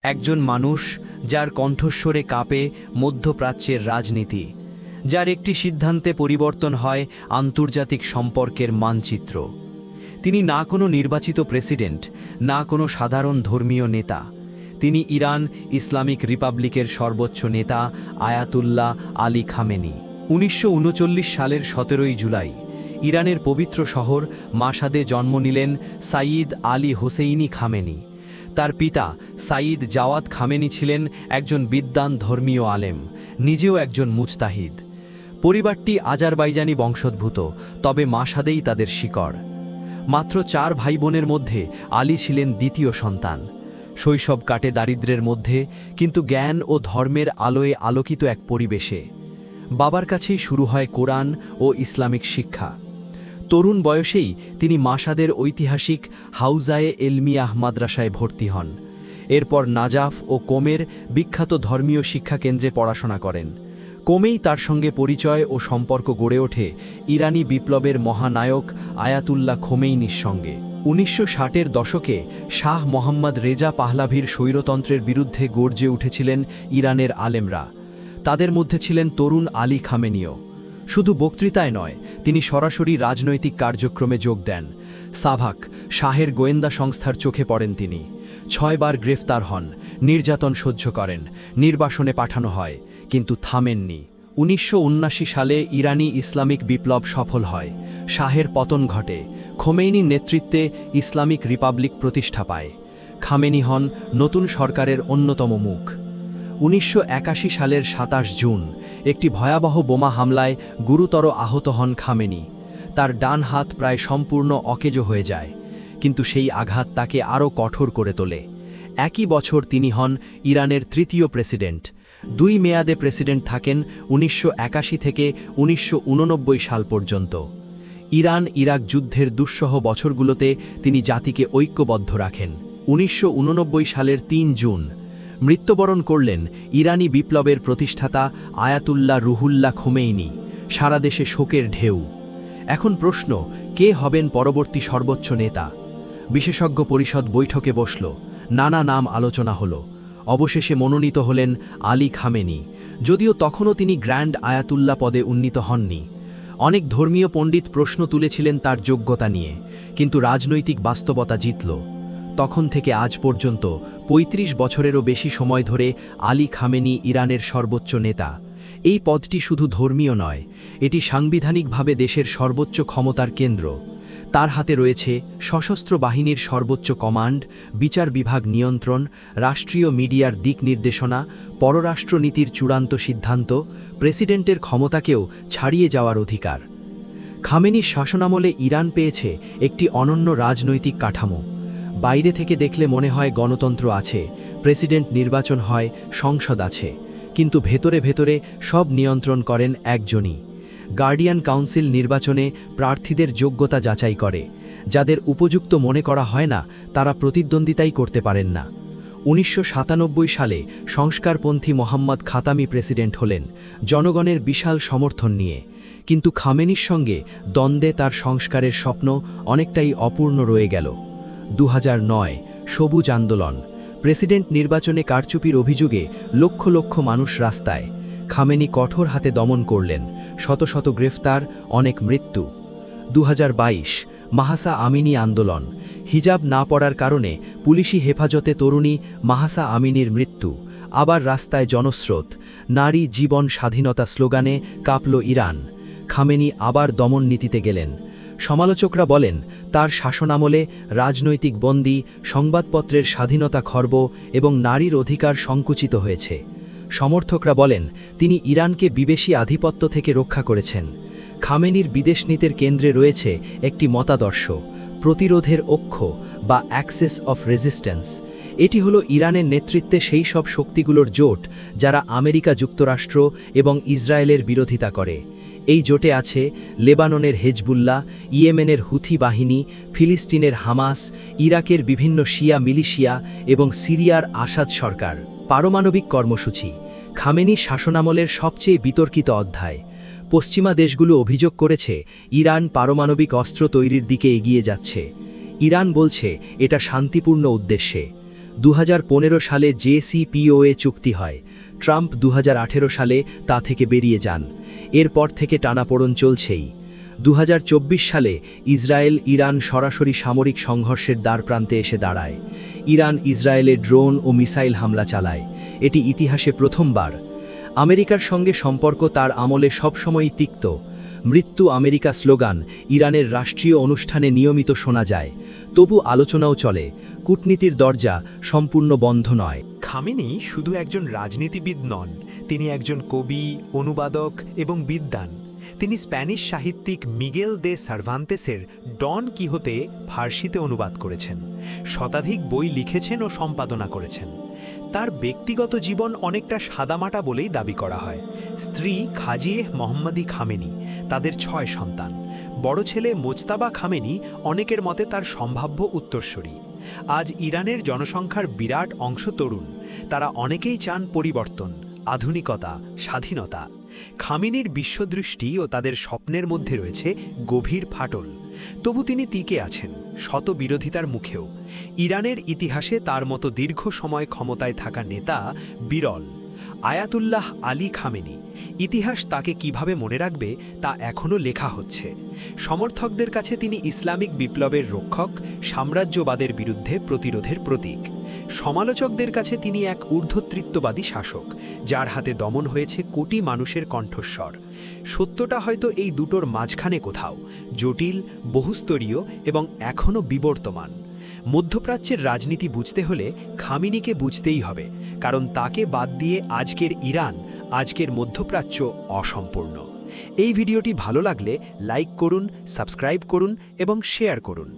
একজন মানুষ যার কণ্ঠস্বরে কাঁপে মধ্যপ্রাচ্যের রাজনীতি, যার একটি সিদ্ধান্তে পরিবর্তন হয় আন্তর্জাতিক সম্পর্কের মানচিত্র। তিনি না কোনো নির্বাচিত প্রেসিডেন্ট, না কোনো সাধারণ ধর্মীয় নেতা। তিনি ইরান ইসলামিক রিপাবলিকের সর্বোচ্চ নেতা আয়াতুল্লাহ আলী খামেনি। ১৯৩৯ সালের ১৭ই জুলাই ইরানের পবিত্র শহর মাশহাদে জন্ম নিলেন সাইয়্যিদ আলী হোসেইনি খামেনি। তার পিতা সাইয়্যিদ জাওয়াদ খামেনি ছিলেন একজন বিদ্বান ধর্মীয় আলেম, নিজেও একজন মুজতাহিদ। পরিবারটি আজারবাইজানি বংশোদ্ভূত, তবে মাশহাদেই তাদের শিকড়। মাত্র ৪ ভাই বোনের মধ্যে আলী ছিলেন দ্বিতীয় সন্তান। শৈশব কাটে দারিদ্র্যের মধ্যে, কিন্তু জ্ঞান ও ধর্মের আলোয় আলোকিত এক পরিবেশে। বাবার কাছেই শুরু হয় কোরআন ও ইসলামিক শিক্ষা। তরুণ বয়সেই তিনি মাশহাদের ঐতিহাসিক হাউজায়ে এলমিয়াহ মাদ্রাসায় ভর্তি হন। এরপর নাজাফ ও কোমের বিখ্যাত ধর্মীয় শিক্ষা কেন্দ্রে পড়াশোনা করেন। কোমেই তার সঙ্গে পরিচয় ও সম্পর্ক গড়ে ওঠে ইরানি বিপ্লবের মহানায়ক আয়াতুল্লাহ খোমেইনির সঙ্গে। ১৯৬০-এর দশকে শাহ মোহাম্মদ রেজা পাহলাভির স্বৈরতন্ত্রের বিরুদ্ধে গর্জে উঠেছিলেন ইরানের আলেমরা। তাদের মধ্যে ছিলেন তরুণ আলী খামেনিও। শুধু বক্তৃতায় নয়, তিনি সরাসরি রাজনৈতিক কার্যক্রমে যোগ দেন। সাভাক শাহের গোয়েন্দা সংস্থার চোখে পড়েন তিনি। ৬ বার গ্রেফতার হন, নির্যাতন সহ্য করেন, নির্বাসনে পাঠানো হয়, কিন্তু থামেননি। ১৯৭৯ সালে ইরানি ইসলামিক বিপ্লব সফল হয়, শাহের পতন ঘটে, খোমেইনির নেতৃত্বে ইসলামিক রিপাবলিক প্রতিষ্ঠা পায়। খামেনি হন নতুন সরকারের অন্যতম মুখ। ১৯৮১ সালের ২৭ জুন একটি ভয়াবহ বোমা হামলায় গুরুতর আহত হন খামেনি। তার ডান হাত প্রায় সম্পূর্ণ অকেজো হয়ে যায়, কিন্তু সেই আঘাত তাকে আরও কঠোর করে তোলে। একই বছর তিনি হন ইরানের তৃতীয় প্রেসিডেন্ট। ২ মেয়াদে প্রেসিডেন্ট থাকেন ১৯৮১ থেকে ১৯৮৯ সাল পর্যন্ত। ইরান ইরাক যুদ্ধের দুঃসহ বছরগুলোতে তিনি জাতিকে ঐক্যবদ্ধ রাখেন। ১৯৮৯ সালের ৩ জুন মৃত্যুবরণ করলেন ইরানি বিপ্লবের প্রতিষ্ঠাতা আয়াতুল্লাহ রুহুল্লাহ খোমেইনি। সারা দেশে শোকের ঢেউ। এখন প্রশ্ন, কে হবেন পরবর্তী সর্বোচ্চ নেতা? বিশেষজ্ঞ পরিষদ বৈঠকে বসল, নানা নাম আলোচনা হলো। অবশেষে মনোনীত হলেন আলী খামেনি, যদিও তখনও তিনি গ্র্যান্ড আয়াতুল্লাহ পদে উন্নীত হননি। অনেক ধর্মীয় পণ্ডিত প্রশ্ন তুলেছিলেন তার যোগ্যতা নিয়ে, কিন্তু রাজনৈতিক বাস্তবতা জিতল। তখন থেকে আজ পর্যন্ত ৩৫ বছরেরও বেশি সময় ধরে আলী খামেনি ইরানের সর্বোচ্চ নেতা। এই পদটি শুধু ধর্মীয় নয়, এটি সাংবিধানিকভাবে দেশের সর্বোচ্চ ক্ষমতার কেন্দ্র। তার হাতে রয়েছে সশস্ত্র বাহিনীর সর্বোচ্চ কমান্ড, বিচার বিভাগ নিয়ন্ত্রণ, রাষ্ট্রীয় মিডিয়ার দিক নির্দেশনা, পররাষ্ট্রনীতির চূড়ান্ত সিদ্ধান্ত, প্রেসিডেন্টের ক্ষমতাকেও ছাড়িয়ে যাওয়ার অধিকার। খামেনির শাসনামলে ইরান পেয়েছে একটি অনন্য রাজনৈতিক কাঠামো। বাইরে থেকে দেখলে মনে হয় গণতন্ত্র আছে, প্রেসিডেন্ট নির্বাচন হয়, সংসদ আছে, কিন্তু ভেতরে ভেতরে সব নিয়ন্ত্রণ করেন একজনই। গার্ডিয়ান কাউন্সিল নির্বাচনে প্রার্থীদের যোগ্যতা যাচাই করে। যাদের উপযুক্ত মনে করা হয় না, তারা প্রতিদ্বন্দ্বিতাই করতে পারেন না। ১৯৯৭ সালে সংস্কারপন্থী মোহাম্মদ খাতামি প্রেসিডেন্ট হলেন, জনগণের বিশাল সমর্থন নিয়ে। কিন্তু খামেনির সঙ্গে দ্বন্দ্বে তার সংস্কারের স্বপ্ন অনেকটাই অপূর্ণ রয়ে গেল। ২০০৯ সবুজ আন্দোলন, প্রেসিডেন্ট নির্বাচনে কারচুপির অভিযোগে লক্ষ লক্ষ মানুষ রাস্তায়। খামেনি কঠোর হাতে দমন করলেন, শত শত গ্রেফতার, অনেক মৃত্যু। ২০২২ মাহসা আমিনি আন্দোলন, হিজাব না পড়ার কারণে পুলিশি হেফাজতে তরুণী মাহসা আমিনির মৃত্যু। আবার রাস্তায় জনস্রোত, নারী জীবন স্বাধীনতা স্লোগানে কাঁপল ইরান। খামেনি আবার দমন নীতিতে গেলেন। সমালোচকরা বলেন, তার শাসনামলে রাজনৈতিক বন্দী, সংবাদপত্রের স্বাধীনতা খর্ব এবং নারীর অধিকার সংকুচিত হয়েছে। সমর্থকরা বলেন, তিনি ইরানকে বিদেশি আধিপত্য থেকে রক্ষা করেছেন। খামেনির বিদেশনীতির কেন্দ্রে রয়েছে একটি মতাদর্শ, প্রতিরোধের অক্ষ বা অ্যাক্সেস অফ রেজিস্ট্যান্স। এটি হলো ইরানের নেতৃত্বে সেই সব শক্তিগুলোর জোট যারা আমেরিকা যুক্তরাষ্ট্র এবং ইসরায়েলের বিরোধিতা করে। এই জোটে আছে লেবাননের হেজবুল্লাহ, ইয়েমেনের হুথি বাহিনী, ফিলিস্তিনের হামাস, ইরাকের বিভিন্ন শিয়া মিলিশিয়া এবং সিরিয়ার আসাদ সরকার। পারমাণবিক কর্মসূচি, খামেনির শাসনামলের সবচেয়ে বিতর্কিত অধ্যায়। পশ্চিমা দেশগুলো অভিযোগ করেছে ইরান পারমাণবিক অস্ত্র তৈরির দিকে এগিয়ে যাচ্ছে। ইরান বলছে এটা শান্তিপূর্ণ উদ্দেশ্যে। 2015 সালে JCPOA চুক্তি হয়। ট্রাম্প 2018 সালে তা থেকে বেরিয়ে যান। এরপর থেকে টানাপোড়েন চলছেই। 2024 সালে ইসরায়েল ইরান সরাসরি সামরিক সংঘর্ষের দ্বারপ্রান্তে এসে দাঁড়ায়। ইরান ইসরায়েলে ড্রোন ও মিসাইল হামলা চালায়। এটি ইতিহাসে প্রথমবার। আমেরিকার সঙ্গে সম্পর্ক তার আমলে সবসময়ই তিক্ত। মৃত্যু আমেরিকা স্লোগান ইরানের রাষ্ট্রীয় অনুষ্ঠানে নিয়মিত শোনা যায়। তবু আলোচনাও চলে। কূটনীতির দরজা সম্পূর্ণ বন্ধ নয়। খামেনি শুধু একজন রাজনীতিবিদ নন, তিনি একজন কবি, অনুবাদক এবং বিদ্বান। তিনি স্প্যানিশ সাহিত্যিক মিগেল দে সার্ভান্তেসের ডন কিহোতে ফার্সিতে অনুবাদ করেছেন। শতাধিক বই লিখেছেন ও সম্পাদনা করেছেন। তার ব্যক্তিগত জীবন অনেকটা সাদামাটা বলেই দাবি করা হয়। স্ত্রী খাজিয়ে মোহাম্মদী খামেনি, তাদের 6 সন্তান। বড় ছেলে মোজতাবা খামেনি অনেকের মতে তার সম্ভাব্য উত্তরসূরি। আজ ইরানের জনসংখ্যার বিরাট অংশ তরুণ। তারা অনেকেই চান পরিবর্তন, আধুনিকতা, স্বাধীনতা। খামেনির বিশ্বদৃষ্টি ও তাদের স্বপ্নের মধ্যে রয়েছে গভীর ফাটল। তবু তিনি টিকে আছেন, শত বিরোধিতার মুখেও। ইরানের ইতিহাসে তার মতো দীর্ঘ সময় ক্ষমতায় থাকা নেতা বিরল। আয়াতুল্লাহ আলী খামেনি, ইতিহাস তাকে কিভাবে মনে রাখবে তা এখনও লেখা হচ্ছে। সমর্থকদের কাছে তিনি ইসলামিক বিপ্লবের রক্ষক, সাম্রাজ্যবাদের বিরুদ্ধে প্রতিরোধের প্রতীক। সমালোচকদের কাছে তিনি এক ঊর্ধ্বতৃত্ববাদী শাসক, যার হাতে দমন হয়েছে কোটি মানুষের কণ্ঠস্বর। সত্যটা হয়তো এই দুটোর মাঝখানে কোথাও, জটিল, বহুস্তরীয় এবং এখনও বিবর্তমান। মধ্যপ্রাচ্যের রাজনীতি বুঝতে হলে খামেনিকে বুঝতেই হবে, কারণ তাকে বাদ দিয়ে আজকের ইরান, আজকের মধ্যপ্রাচ্য অসম্পূর্ণ। এই ভিডিওটি ভালো লাগলে লাইক করুন, সাবস্ক্রাইব করুন এবং শেয়ার করুন।